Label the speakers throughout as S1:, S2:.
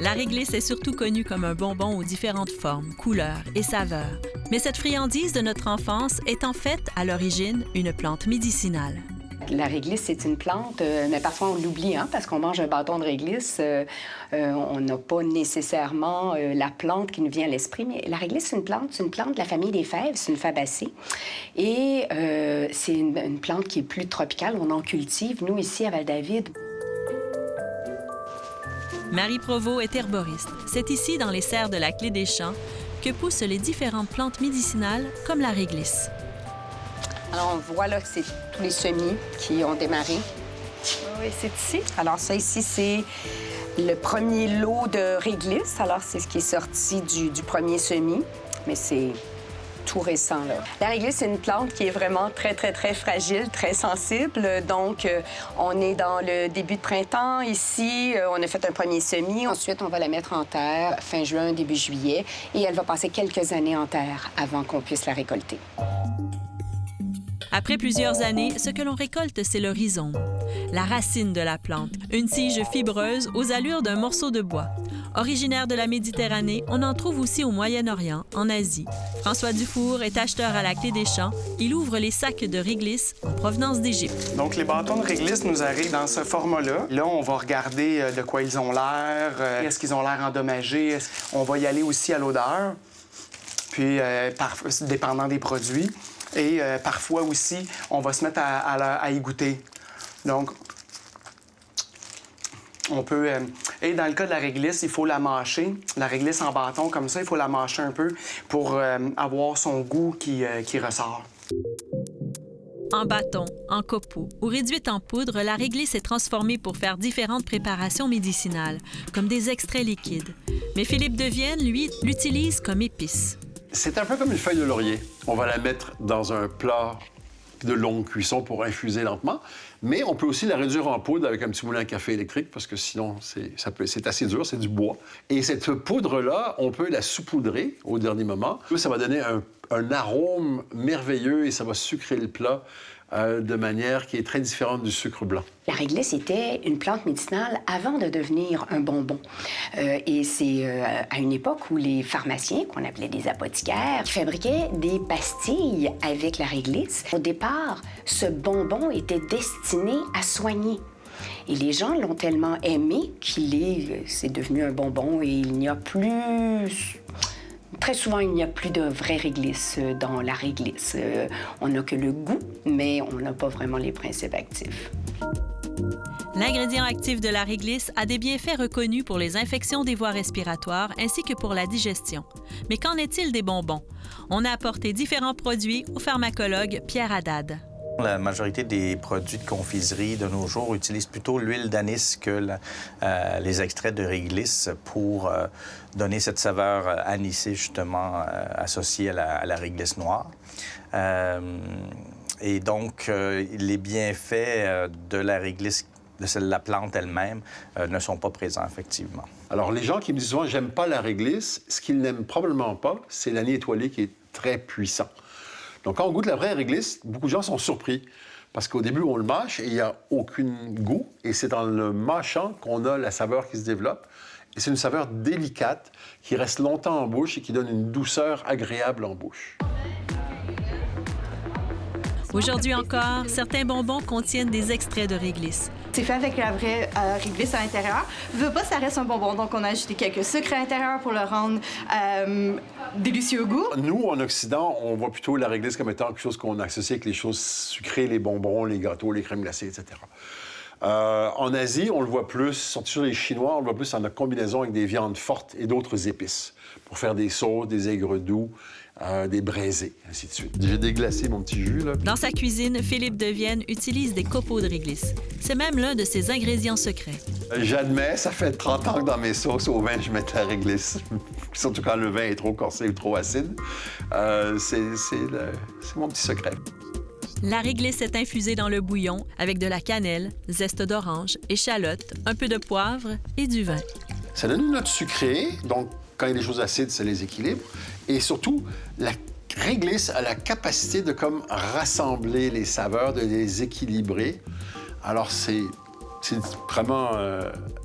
S1: La réglisse est surtout connue comme un bonbon aux différentes formes, couleurs et saveurs. Mais cette friandise de notre enfance est en fait, à l'origine, une plante médicinale.
S2: La réglisse, c'est une plante, mais parfois on l'oublie, hein, parce qu'on mange un bâton de réglisse. On n'a pas nécessairement la plante qui nous vient à l'esprit, mais la réglisse, c'est une plante de la famille des fèves, c'est une fabacée. Et c'est une plante qui est plus tropicale, on en cultive, nous, ici, à Val-David.
S1: Marie Provost est herboriste. C'est ici, dans les serres de la Clé des Champs, que poussent les différentes plantes médicinales, comme la réglisse.
S2: Alors, on voit là que c'est tous les semis qui ont démarré. Oui, c'est ici. Alors, ça ici, c'est le premier lot de réglisse. Alors, c'est ce qui est sorti du premier semis, mais c'est tout récent, là. La réglisse, c'est une plante qui est vraiment très, très, très fragile, très sensible. Donc, on est dans le début de printemps. Ici, on a fait un premier semis. Ensuite, on va la mettre en terre fin juin, début juillet. Et elle va passer quelques années en terre avant qu'on puisse la récolter.
S1: Après plusieurs années, ce que l'on récolte, c'est le rhizome, la racine de la plante, une tige fibreuse aux allures d'un morceau de bois. Originaire de la Méditerranée, on en trouve aussi au Moyen-Orient, en Asie. François Dufour est acheteur à la Clé des Champs. Il ouvre les sacs de réglisse en provenance d'Égypte.
S3: Donc, les bâtons de réglisse nous arrivent dans ce format-là. Là, on va regarder de quoi ils ont l'air, est-ce qu'ils ont l'air endommagés. On va y aller aussi à l'odeur, puis dépendant des produits. Et parfois aussi, on va se mettre à y goûter. Donc, on peut... Et dans le cas de la réglisse, il faut la mâcher. La réglisse en bâton, comme ça, il faut la mâcher un peu pour avoir son goût qui ressort.
S1: En bâton, en copeaux ou réduite en poudre, la réglisse est transformée pour faire différentes préparations médicinales, comme des extraits liquides. Mais Philippe Devienne, lui, l'utilise comme épice.
S4: C'est un peu comme une feuille de laurier. On va la mettre dans un plat de longue cuisson pour infuser lentement, mais on peut aussi la réduire en poudre avec un petit moulin à café électrique parce que sinon, c'est assez dur, c'est du bois. Et cette poudre-là, on peut la saupoudrer au dernier moment. Ça va donner un arôme merveilleux et ça va sucrer le plat de manière qui est très différente du sucre blanc.
S2: La réglisse était une plante médicinale avant de devenir un bonbon. Et c'est à une époque où les pharmaciens, qu'on appelait des apothicaires, fabriquaient des pastilles avec la réglisse. Au départ, ce bonbon était destiné à soigner. Et les gens l'ont tellement aimé c'est devenu un bonbon et il n'y a plus... Très souvent, il n'y a plus de vraie réglisse dans la réglisse. On n'a que le goût, mais on n'a pas vraiment les principes actifs.
S1: L'ingrédient actif de la réglisse a des bienfaits reconnus pour les infections des voies respiratoires ainsi que pour la digestion. Mais qu'en est-il des bonbons? On a apporté différents produits au pharmacologue Pierre Haddad.
S5: La majorité des produits de confiserie de nos jours utilisent plutôt l'huile d'anis que les extraits de réglisse pour donner cette saveur anisée, justement, associée à la réglisse noire. Et donc, les bienfaits de la réglisse, de la plante elle-même, ne sont pas présents, effectivement.
S4: Alors, les gens qui me disent souvent « j'aime pas la réglisse », ce qu'ils n'aiment probablement pas, c'est l'anis étoilé qui est très puissant. Donc, quand on goûte la vraie réglisse, beaucoup de gens sont surpris parce qu'au début, on le mâche et il n'y a aucun goût. Et c'est dans le mâchant qu'on a la saveur qui se développe. Et c'est une saveur délicate qui reste longtemps en bouche et qui donne une douceur agréable en bouche.
S1: Aujourd'hui encore, certains bonbons contiennent des extraits de réglisse.
S6: C'est fait avec la vraie réglisse à l'intérieur. Veux pas, ça reste un bonbon, donc on a ajouté quelques sucres à l'intérieur pour le rendre délicieux au goût.
S4: Nous, en Occident, on voit plutôt la réglisse comme étant quelque chose qu'on associe avec les choses sucrées, les bonbons, les gâteaux, les crèmes glacées, etc. En Asie, on le voit plus, surtout les Chinois, on le voit plus en combinaison avec des viandes fortes et d'autres épices pour faire des sauces, des aigres doux, des braisés, ainsi de suite. J'ai déglacé mon petit jus, là.
S1: Dans sa cuisine, Philippe Devienne utilise des copeaux de réglisse. C'est même l'un de ses ingrédients secrets.
S4: J'admets, ça fait 30 ans que dans mes sauces au vin, je mets de la réglisse. Surtout quand le vin est trop corsé ou trop acide. C'est mon petit secret.
S1: La réglisse est infusée dans le bouillon avec de la cannelle, zeste d'orange, échalote, un peu de poivre et du vin.
S4: Ça donne une note sucrée, donc quand il y a des choses acides, ça les équilibre. Et surtout, la réglisse a la capacité de comme rassembler les saveurs, de les équilibrer. Alors, c'est C'est vraiment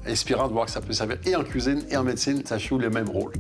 S4: inspirant de voir que ça peut servir et en cuisine et en médecine. Ça joue le même rôle.